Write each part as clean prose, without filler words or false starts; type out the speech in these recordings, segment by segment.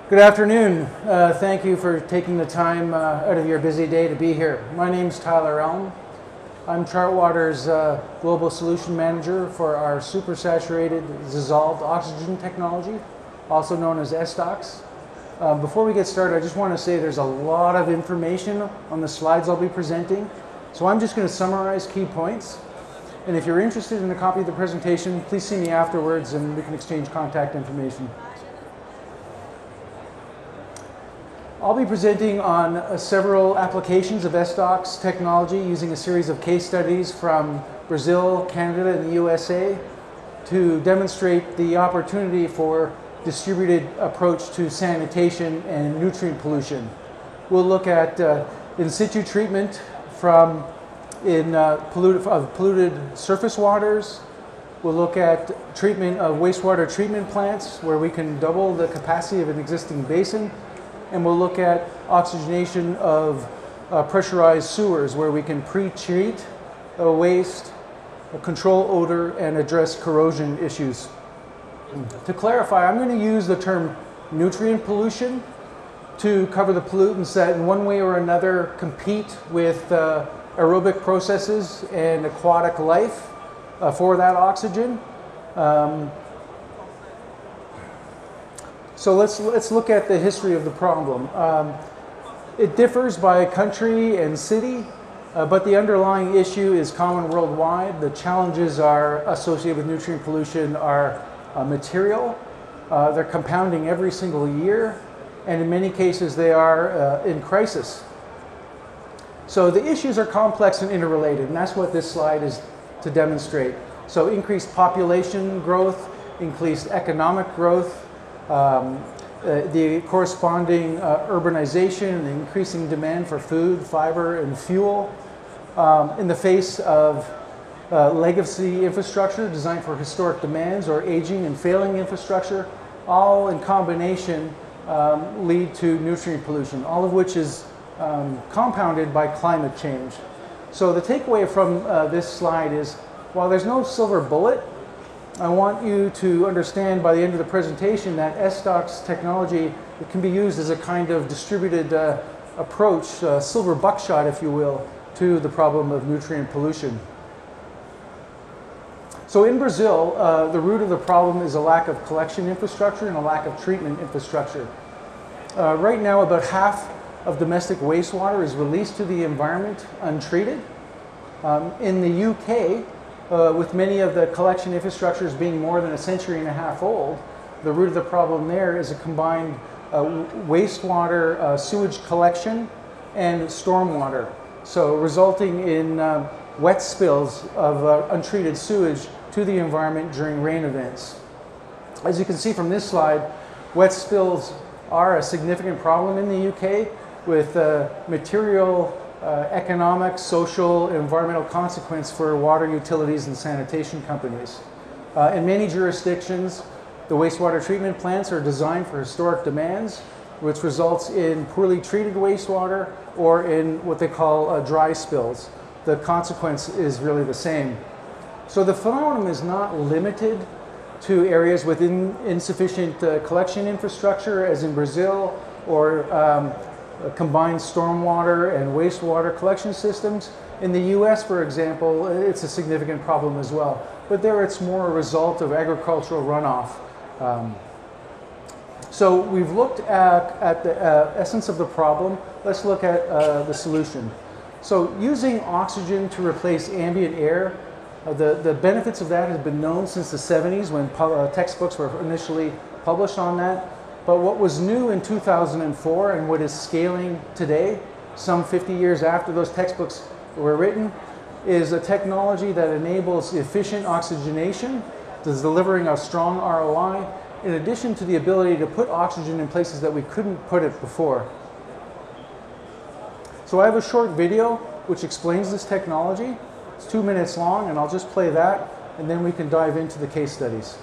Good afternoon. Thank you for taking the time out of your busy day to be here. My name's Tyler Elm. I'm Chartwater's Global Solution Manager for our supersaturated dissolved oxygen technology, also known as SDOX. Before we get started, I just want to say there's a lot of information on the slides I'll be presenting, so I'm just going to summarize key points. And if you're interested in a copy of the presentation, please see me afterwards and we can exchange contact information. I'll be presenting on several applications of SDOX technology using a series of case studies from Brazil, Canada, and the USA to demonstrate the opportunity for distributed approach to sanitation and nutrient pollution. We'll look at in situ treatment from polluted surface waters. We'll look at treatment of wastewater treatment plants where we can double the capacity of an existing basin. And we'll look at oxygenation of pressurized sewers where we can pre-treat waste, control odor, and address corrosion issues. To clarify, I'm going to use the term nutrient pollution to cover the pollutants that in one way or another compete with aerobic processes and aquatic life for that oxygen. So let's look at the history of the problem. It differs by country and city, but the underlying issue is common worldwide. The challenges are associated with nutrient pollution are material. They're compounding every single year, and in many cases they are in crisis. So the issues are complex and interrelated, and that's what this slide is to demonstrate. So increased population growth, increased economic growth, the corresponding urbanization and increasing demand for food, fiber, and fuel in the face of legacy infrastructure designed for historic demands or aging and failing infrastructure, all in combination lead to nutrient pollution, all of which is compounded by climate change. So the takeaway from this slide is, while there's no silver bullet, I want you to understand by the end of the presentation that SDOX technology can be used as a kind of distributed approach, silver buckshot, if you will, to the problem of nutrient pollution. So in Brazil, the root of the problem is a lack of collection infrastructure and a lack of treatment infrastructure. Right now, about half of domestic wastewater is released to the environment untreated. In the UK, with many of the collection infrastructures being more than a century and a half old, the root of the problem there is a combined wastewater sewage collection and stormwater. So resulting in wet spills of untreated sewage to the environment during rain events. As you can see from this slide, wet spills are a significant problem in the UK with material economic, social, and environmental consequence for water utilities and sanitation companies. In many jurisdictions, the wastewater treatment plants are designed for historic demands, which results in poorly treated wastewater or in what they call dry spills. The consequence is really the same. So the phenomenon is not limited to areas with insufficient collection infrastructure, as in Brazil, or combined stormwater and wastewater collection systems. In the US, for example, it's a significant problem as well. But there it's more a result of agricultural runoff. So we've looked at the essence of the problem. Let's look at the solution. So using oxygen to replace ambient air, the benefits of that have been known since the 70s when textbooks were initially published on that. But what was new in 2004 and what is scaling today, some 50 years after those textbooks were written, is a technology that enables efficient oxygenation, delivering a strong ROI, in addition to the ability to put oxygen in places that we couldn't put it before. So I have a short video which explains this technology. It's 2 minutes long, and I'll just play that, and then we can dive into the case studies.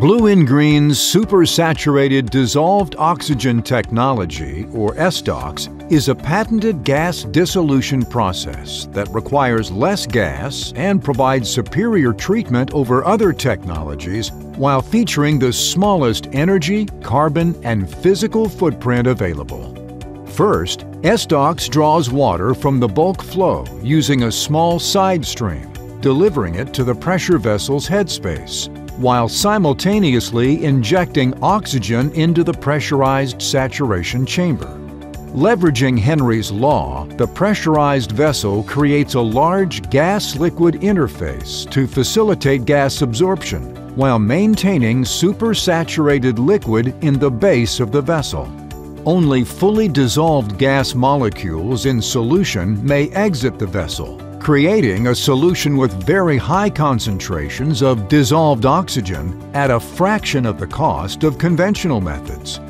Blue in Green's supersaturated dissolved oxygen technology, or SDOX, is a patented gas dissolution process that requires less gas and provides superior treatment over other technologies while featuring the smallest energy, carbon, and physical footprint available. First, SDOX draws water from the bulk flow using a small side stream, delivering it to the pressure vessel's headspace, while simultaneously injecting oxygen into the pressurized saturation chamber. Leveraging Henry's law, the pressurized vessel creates a large gas-liquid interface to facilitate gas absorption while maintaining supersaturated liquid in the base of the vessel. Only fully dissolved gas molecules in solution may exit the vessel, creating a solution with very high concentrations of dissolved oxygen at a fraction of the cost of conventional methods.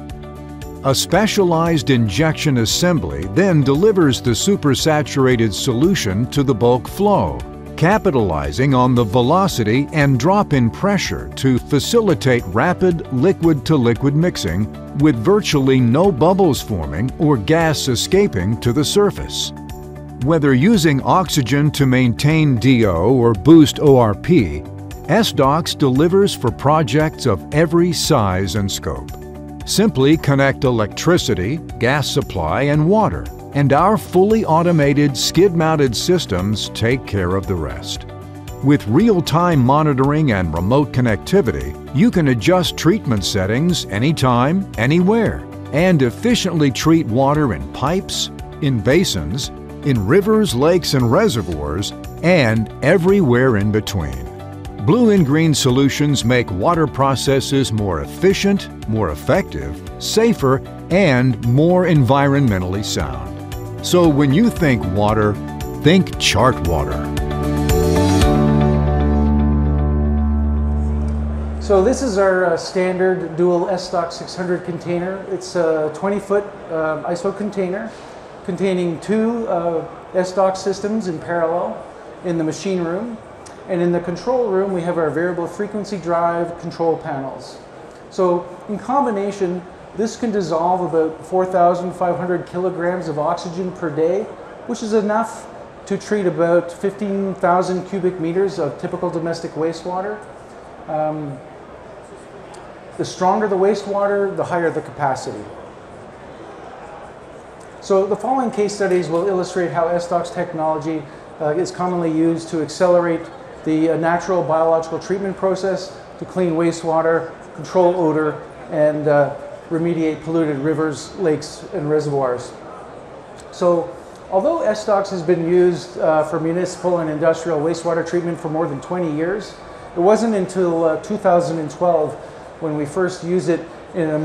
A specialized injection assembly then delivers the supersaturated solution to the bulk flow, capitalizing on the velocity and drop in pressure to facilitate rapid liquid-to-liquid mixing with virtually no bubbles forming or gas escaping to the surface. Whether using oxygen to maintain DO or boost ORP, SDOX delivers for projects of every size and scope. Simply connect electricity, gas supply, and water, and our fully automated skid-mounted systems take care of the rest. With real-time monitoring and remote connectivity, you can adjust treatment settings anytime, anywhere, and efficiently treat water in pipes, in basins, in rivers, lakes, and reservoirs, and everywhere in between. Blue and green solutions make water processes more efficient, more effective, safer, and more environmentally sound. So when you think water, think Chart Water. So this is our standard dual SDOX 600 container. It's a 20-foot ISO container containing two SDOX systems in parallel in the machine room. And in the control room, we have our variable frequency drive control panels. So in combination, this can dissolve about 4,500 kilograms of oxygen per day, which is enough to treat about 15,000 cubic meters of typical domestic wastewater. The stronger the wastewater, the higher the capacity. So the following case studies will illustrate how SDOX technology is commonly used to accelerate the natural biological treatment process to clean wastewater, control odor, and remediate polluted rivers, lakes, and reservoirs. So although SDOX has been used for municipal and industrial wastewater treatment for more than 20 years, it wasn't until 2012 when we first used it in an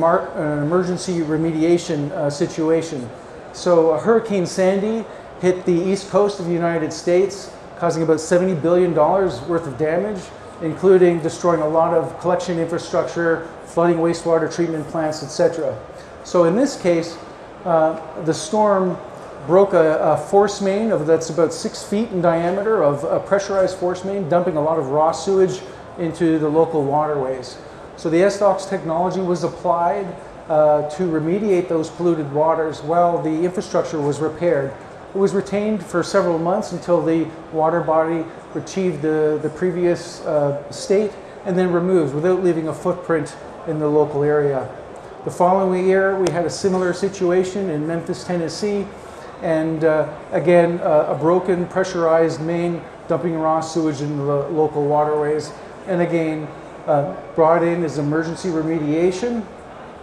emergency remediation situation. So Hurricane Sandy hit the east coast of the United States, causing about $70 billion worth of damage, including destroying a lot of collection infrastructure, flooding wastewater treatment plants, etc. So in this case, the storm broke a force main that's about 6 feet in diameter of a pressurized force main, dumping a lot of raw sewage into the local waterways. So the SDOX technology was applied to remediate those polluted waters while the infrastructure was repaired. It was retained for several months until the water body achieved the previous state and then removed without leaving a footprint in the local area. The following year, we had a similar situation in Memphis, Tennessee, and again, a broken pressurized main dumping raw sewage in the local waterways, and again, brought in as emergency remediation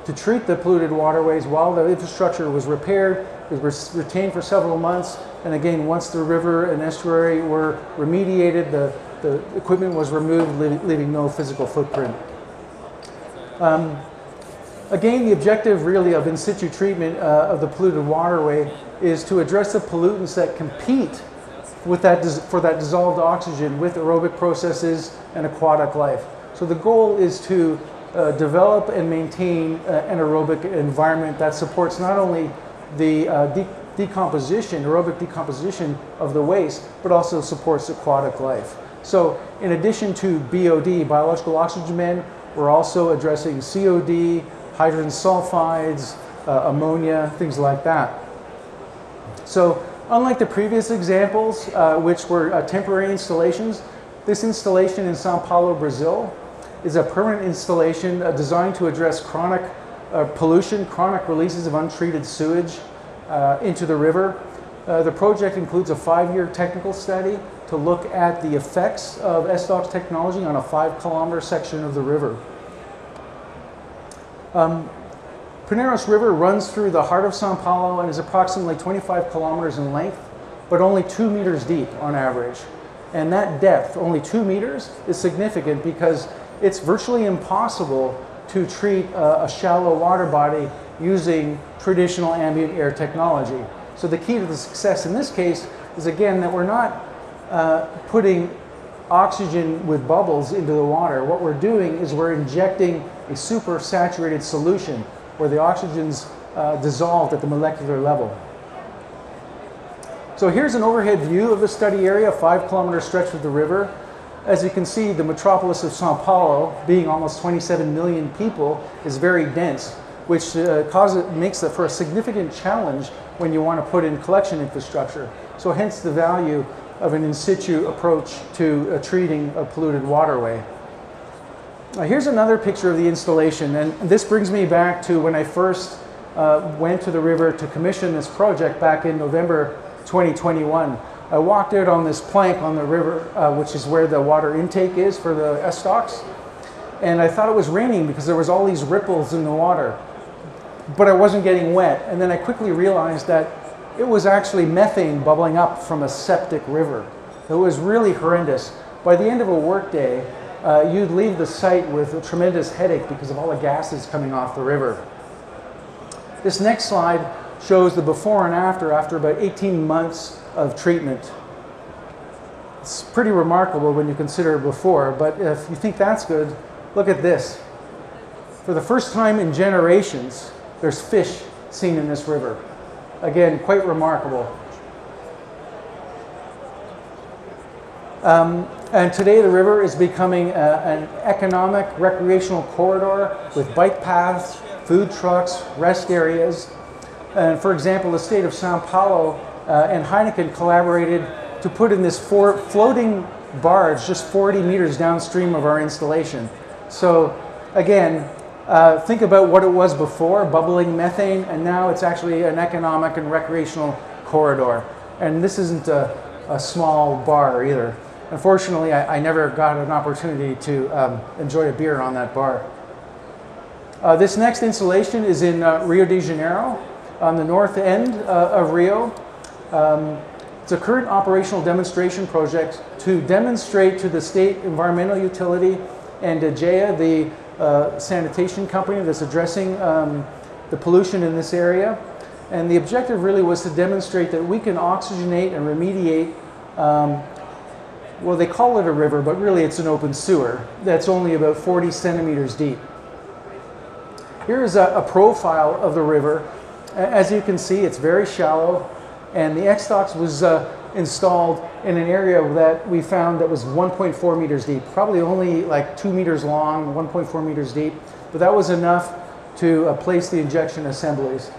to treat the polluted waterways while the infrastructure was repaired. It was retained for several months, and again, once the river and estuary were remediated, the equipment was removed, leaving no physical footprint. Again, the objective really of in situ treatment of the polluted waterway is to address the pollutants that compete with for that dissolved oxygen with aerobic processes and aquatic life. So the goal is to develop and maintain an aerobic environment that supports not only the aerobic decomposition of the waste, but also supports aquatic life. So in addition to BOD, biological oxygen demand, we're also addressing COD, hydrogen sulfides, ammonia, things like that. So unlike the previous examples, which were temporary installations, this installation in Sao Paulo, Brazil, is a permanent installation designed to address chronic pollution, chronic releases of untreated sewage into the river. The project includes a 5-year technical study to look at the effects of SDOX technology on a 5-kilometer section of the river. Pinheiros River runs through the heart of Sao Paulo and is approximately 25 kilometers in length, but only 2 meters deep on average. And that depth, only 2 meters, is significant because it's virtually impossible to treat a shallow water body using traditional ambient air technology. So the key to the success in this case is, again, that we're not putting oxygen with bubbles into the water. What we're doing is we're injecting a super saturated solution where the oxygen's dissolved at the molecular level. So here's an overhead view of the study area, a 5-kilometer stretch of the river. As you can see, the metropolis of Sao Paulo, being almost 27 million people, is very dense, which makes it for a significant challenge when you want to put in collection infrastructure. So hence the value of an in situ approach to treating a polluted waterway. Here's another picture of the installation, and this brings me back to when I first went to the river to commission this project back in November 2021. I walked out on this plank on the river, which is where the water intake is for the SDOX, and I thought it was raining because there was all these ripples in the water, but I wasn't getting wet. And then I quickly realized that it was actually methane bubbling up from a septic river. It was really horrendous. By the end of a workday, you'd leave the site with a tremendous headache because of all the gases coming off the river. This next slide shows the before and after about 18 months of treatment. It's pretty remarkable when you consider before, but if you think that's good, look at this. For the first time in generations, there's fish seen in this river. Again, quite remarkable. And today the river is becoming an economic recreational corridor with bike paths, food trucks, rest areas. And for example, the state of Sao Paulo and Heineken collaborated to put in this floating barge just 40 meters downstream of our installation. So again, think about what it was before, bubbling methane, and now it's actually an economic and recreational corridor. And this isn't a small bar either. Unfortunately, I never got an opportunity to enjoy a beer on that bar. This next installation is in Rio de Janeiro, on the north end of Rio. It's a current operational demonstration project to demonstrate to the state environmental utility and GEA, the sanitation company that's addressing the pollution in this area. And the objective really was to demonstrate that we can oxygenate and remediate, well, they call it a river, but really it's an open sewer that's only about 40 centimeters deep. Here's a profile of the river. As you can see, it's very shallow, and the SDOX was installed in an area that we found that was 1.4 meters deep, probably only like 2 meters long, 1.4 meters deep, but that was enough to place the injection assemblies.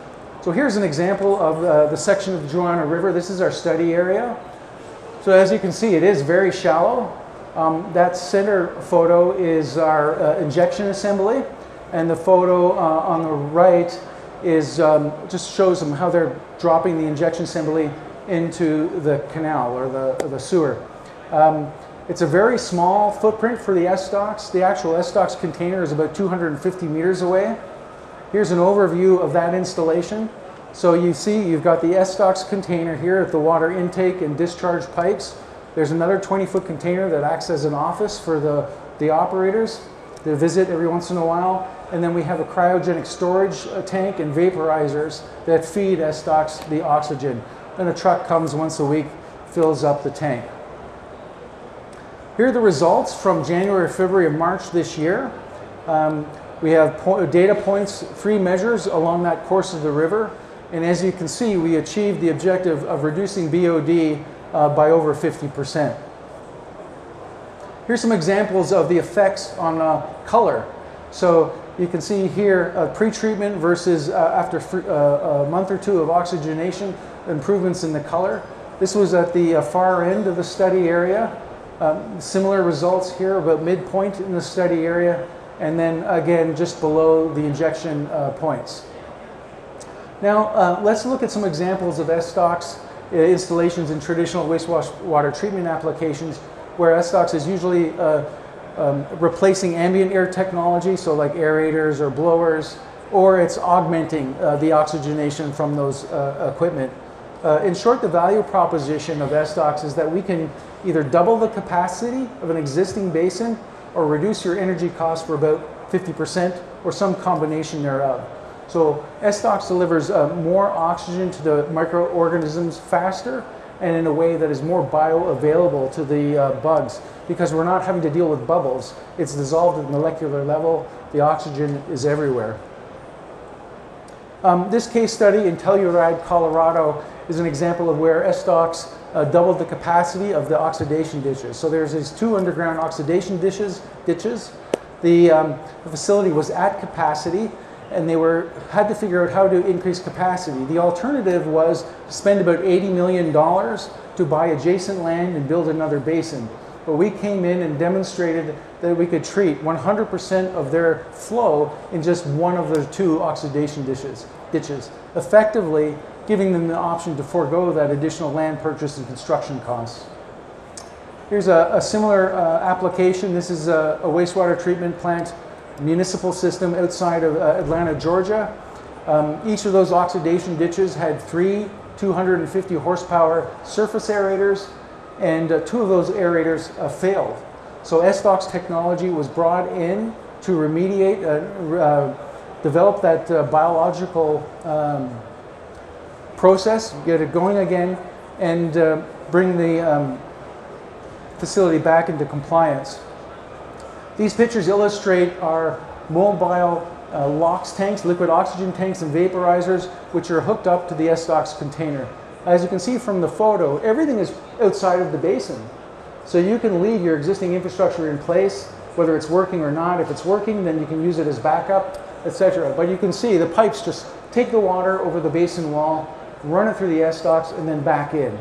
So here's an example of the section of the Juana River. This is our study area. So as you can see, it is very shallow. That center photo is our injection assembly, and the photo on the right is just shows them how they're dropping the injection assembly into the canal or the sewer. It's a very small footprint for the SDOX. The actual SDOX container is about 250 meters away. Here's an overview of that installation. So you see you've got the SDOX container here at the water intake and discharge pipes. There's another 20-foot container that acts as an office for the operators. They visit every once in a while. And then we have a cryogenic storage tank and vaporizers that feed SDOX the oxygen. Then a truck comes once a week, fills up the tank. Here are the results from January, February, and March this year. We have data points, 3 measures along that course of the river. And as you can see, we achieved the objective of reducing BOD by over 50%. Here's some examples of the effects on color. So You can see here pre-treatment versus after a month or two of oxygenation, improvements in the color. This was at the far end of the study area. Similar results here, about midpoint in the study area, and then again just below the injection points. Now let's look at some examples of SDOX installations in traditional wastewater treatment applications, where SDOX is usually replacing ambient air technology, so like aerators or blowers, or it's augmenting the oxygenation from those equipment. In short, the value proposition of SDOX is that we can either double the capacity of an existing basin or reduce your energy costs for about 50% or some combination thereof. So SDOX delivers more oxygen to the microorganisms faster and in a way that is more bioavailable to the bugs, because we're not having to deal with bubbles. It's dissolved at molecular level. The oxygen is everywhere. This case study in Telluride, Colorado is an example of where SDOX doubled the capacity of the oxidation ditches. So there's these 2 underground oxidation ditches. The facility was at capacity, and they had to figure out how to increase capacity. The alternative was to spend about $80 million to buy adjacent land and build another basin. But we came in and demonstrated that we could treat 100% of their flow in just one of the 2 oxidation ditches, effectively giving them the option to forego that additional land purchase and construction costs. Here's a similar application. This is a wastewater treatment plant municipal system outside of Atlanta, Georgia. Each of those oxidation ditches had 3 250 horsepower surface aerators, and 2 of those aerators failed. So SDOX technology was brought in to remediate, develop that biological process, get it going again, and bring the facility back into compliance. These pictures illustrate our mobile LOX tanks, liquid oxygen tanks and vaporizers, which are hooked up to the SDOX container. As you can see from the photo, everything is outside of the basin. So you can leave your existing infrastructure in place, whether it's working or not. If it's working, then you can use it as backup, etc. But you can see the pipes just take the water over the basin wall, run it through the SDOX, and then back in.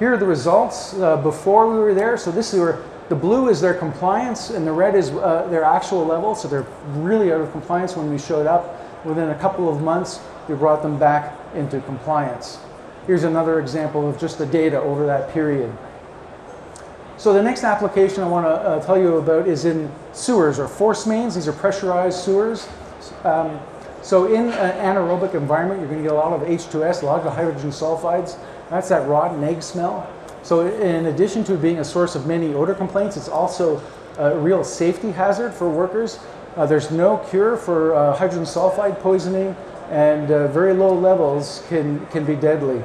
Here are the results before we were there. So the blue is their compliance, and the red is their actual level. So they're really out of compliance when we showed up. Within a couple of months, we brought them back into compliance. Here's another example of just the data over that period. So the next application I want to tell you about is in sewers or force mains. These are pressurized sewers. So in an anaerobic environment, you're going to get a lot of H2S, a lot of hydrogen sulfides. That's that rotten egg smell. So in addition to being a source of many odor complaints, it's also a real safety hazard for workers. There's no cure for hydrogen sulfide poisoning, and very low levels can be deadly.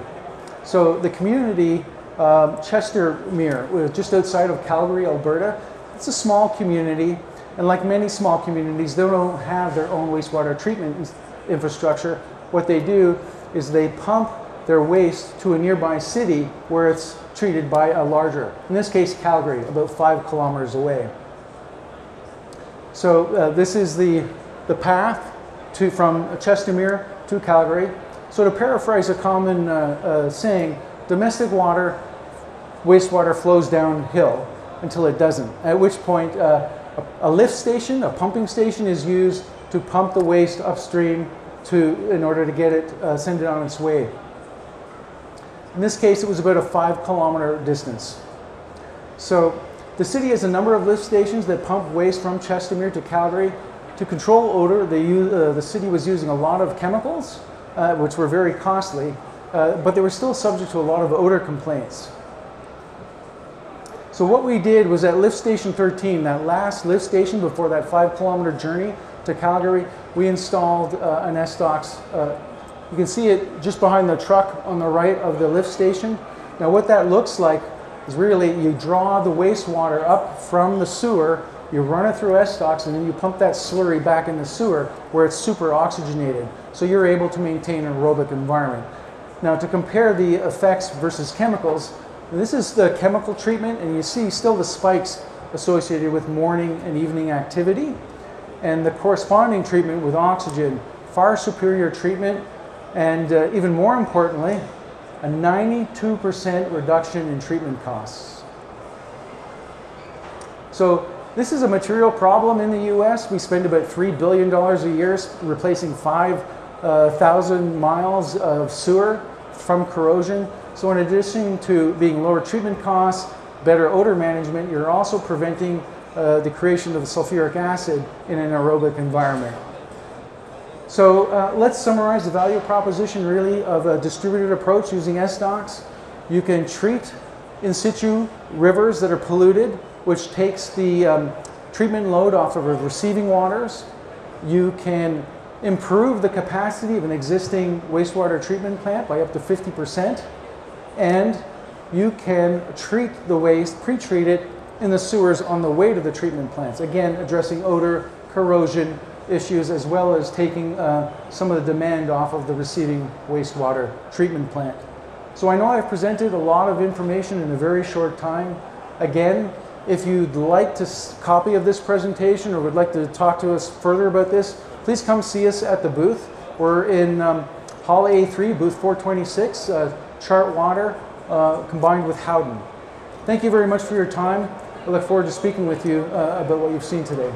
So the community, Chestermere, just outside of Calgary, Alberta, it's a small community, and like many small communities, they don't have their own wastewater treatment infrastructure. What they do is they pump their waste to a nearby city where it's treated by a larger, in this case Calgary, about 5 kilometers away. So this is the path from Chestermere to Calgary. So to paraphrase a common saying, domestic wastewater flows downhill until it doesn't, at which point a lift station, a pumping station, is used to pump the waste upstream in order to get it, send it on its way. In this case, it was about a 5 kilometer distance. So the city has a number of lift stations that pump waste from Chestermere to Calgary. To control odor, the city was using a lot of chemicals, which were very costly, but they were still subject to a lot of odor complaints. So what we did was at lift station 13, that last lift station before that 5 kilometer journey to Calgary, we installed an SDOX. You can see it just behind the truck on the right of the lift station. Now what that looks like is really you draw the wastewater up from the sewer, you run it through SDOX, and then you pump that slurry back in the sewer where it's super oxygenated. So you're able to maintain an aerobic environment. Now to compare the effects versus chemicals, this is the chemical treatment, and you see still the spikes associated with morning and evening activity. and the corresponding treatment with oxygen, far superior treatment, and even more importantly, a 92% reduction in treatment costs. So this is a material problem in the US. We spend about $3 billion a year replacing 5,000 miles of sewer from corrosion. So in addition to being lower treatment costs, better odor management, you're also preventing the creation of sulfuric acid in an aerobic environment. So let's summarize the value proposition really of a distributed approach using SDOX. You can treat in situ rivers that are polluted, which takes the treatment load off of receiving waters. You can improve the capacity of an existing wastewater treatment plant by up to 50%. And you can treat the waste, pre-treat it in the sewers on the way to the treatment plants. Again, addressing odor, corrosion issues, as well as taking some of the demand off of the receiving wastewater treatment plant. So I know I've presented a lot of information in a very short time. Again, if you'd like to copy of this presentation or would like to talk to us further about this, please come see us at the booth. We're in Hall A3, booth 426, Chart Water, combined with Howden. Thank you very much for your time. I look forward to speaking with you about what you've seen today.